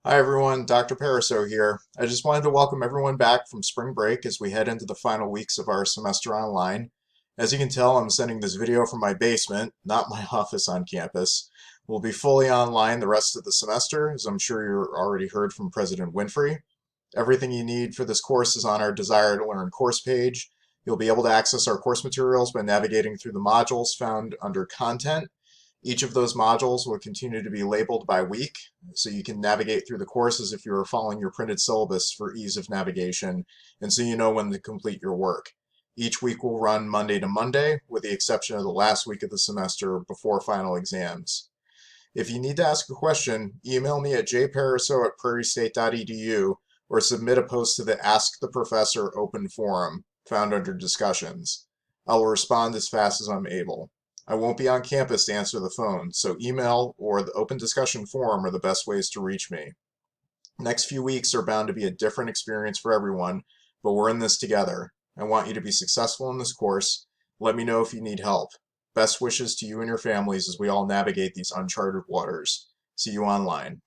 Hi everyone, Dr. Pariseau here. I just wanted to welcome everyone back from spring break as we head into the final weeks of our semester online. As you can tell, I'm sending this video from my basement, not my office on campus. We'll be fully online the rest of the semester, as I'm sure you already heard from President Winfrey. Everything you need for this course is on our Desire to Learn course page. You'll be able to access our course materials by navigating through the modules found under Content. Each of those modules will continue to be labeled by week, so you can navigate through the course as if you were following your printed syllabus for ease of navigation, and so you know when to complete your work. Each week will run Monday to Monday, with the exception of the last week of the semester before final exams. If you need to ask a question, email me at jpariseau@prairiestate.edu or submit a post to the Ask the Professor open forum found under discussions. I will respond as fast as I'm able. I won't be on campus to answer the phone, so email or the open discussion forum are the best ways to reach me. Next few weeks are bound to be a different experience for everyone, but we're in this together. I want you to be successful in this course. Let me know if you need help. Best wishes to you and your families as we all navigate these uncharted waters. See you online.